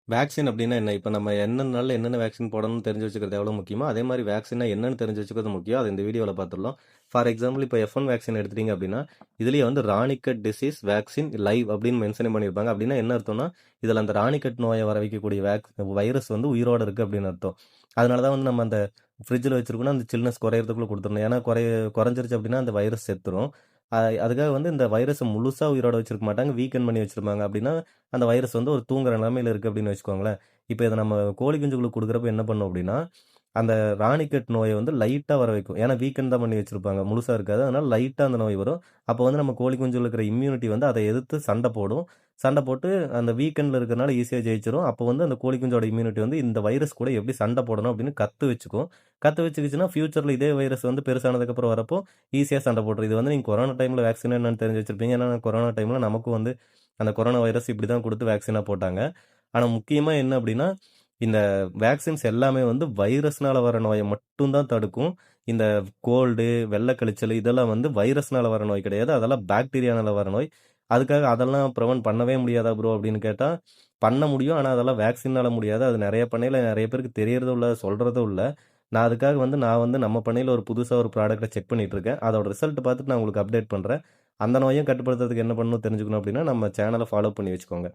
Vaccine அப்டின்னா என்ன? இப்ப நம்ம என்னென்ன நாள்ல என்னென்ன வேக்சின் போடணும்னு தெரிஞ்சு வச்சுக்கிறது எவ்வளோ முக்கியமோ, அதே மாரி வேக்சின்னா என்னன்னு தெரிஞ்சு வச்சுக்கிறது முக்கியம். அத இந்த வீடியோல பார்த்துடலாம். ஃபார் எக்ஸாம்பிள் இப்ப எஃப்1 வேக்சின் எடுத்துட்டீங்க அப்டின்னா, இதுலயே வந்து ராணிக்கட் டிசீஸ் வேக்சின் லைவ் அப்டின்னு மென்ஷனே பண்ணியிருப்பாங்க. அப்டின்னா என்ன அர்த்தம்னா, இதுல அந்த ராணிக்கட் நோய வர வைக்கக்கூடிய வைரஸ் வந்து உயிரோட இருக்கு அப்டின்னு அர்த்தம். அதனால தான் வந்து நம்ம அந்த ஃப்ரிட்ஜ்ல வச்சிருக்கோம்னா, அந்த சில்னஸ் குறையறதுக்குள்ள குடுத்துரணும். ஏன்னா குறைஞ்சிருச்சு அப்டின்னா அந்த வைரஸ் செத்துரும். அ அதுக்காக வந்து இந்த வைரஸ முழுசா உயிரோட வச்சிருக்க மாட்டாங்க. வீக்கன் பண்ணி வச்சிருப்பாங்க. அப்டின்னா அந்த வைரஸ் வந்து ஒரு தூங்குற நிலைமையில இருக்கு அப்படின்னு வச்சுக்கோங்களேன். இப்ப இத நம்ம கோழி குஞ்சுகளுக்கு குடுக்குறப்ப என்ன பண்ணும் அப்படின்னா, அந்த ராணிக்கெட் நோய வந்து லைட்டா வர வைக்கும். ஏன்னா வீக்கெண்ட் தான் பண்ணி வச்சிருப்பாங்க. முழுசா இருக்காது. அதனால லைட்டா அந்த நோய் வரும். அப்போ வந்து நம்ம கோழி குஞ்சுல இருக்கிற இம்யூனிட்டி வந்து அத எதிர்த்து சண்ட போடும். சண்ட போட்டு அந்த வீக்கெண்ட்ல இருக்கிறனால ஈஸியா ஜெயிச்சுரும். அப்போ வந்து அந்த கோழி குஞ்சோட இம்யூனிட்டி வந்து இந்த வைரஸ் கூட எப்படி சண்ட போடணும் அப்படின்னு கத்து வச்சுக்கும். கத்து வச்சுக்கிச்சுன்னா ஃபியூச்சர்ல இதே வைரஸ் வந்து பெருசானதுக்கப்புறம் வரப்போ ஈஸியா சண்ட போட்டுரும். இது வந்து நீங்க கொரோனா டைம்ல வேக்சின் என்னன்னு தெரிஞ்சு வச்சிருப்பீங்க. ஏன்னா கொரோனா டைம்ல நமக்கும் வந்து அந்த கொரோனா வைரஸ் இப்படி தான் குடுத்து வேக்சினா போட்டாங்க. ஆனா முக்கியமா என்ன அப்படின்னா, இந்த வேக்சின்ஸ் எல்லாமே வந்து வைரஸ்னால வர நோய மட்டும் தான் தடுக்கும். இந்த கோல்டு, வெள்ள கழிச்சல் இதெல்லாம் வந்து வைரஸ்னால வர நோய் கிடையாது. அதெல்லாம் பாக்டீரியானால வர நோய். அதுக்காக அதெல்லாம் பிரிவென்ட் பண்ணவே முடியாதா ப்ரோ அப்படின்னு கேட்டா, பண்ண முடியும். ஆனா அதெல்லாம் வேக்சின்னால முடியாது. அது நெறைய பண்ணையில நெறைய பேருக்கு தெரியறதும் இல்ல, சொல்றதும் இல்ல. நான் அதுக்காக வந்து நான் வந்து நம்ம பண்ணையில ஒரு புதுசா ஒரு ப்ராடக்ட்ட செக் பண்ணிட்டு இருக்கேன். அதோட ரிசல்ட் பார்த்துட்டு நான் உங்களுக்கு அப்டேட் பண்றேன். அந்த நோயும் கட்டுப்படுத்துறதுக்கு என்ன பண்ணணும் தெரிஞ்சுக்கணும் அப்படின்னா, நம்ம சேனல ஃபாலோ பண்ணி வச்சுக்கோங்க.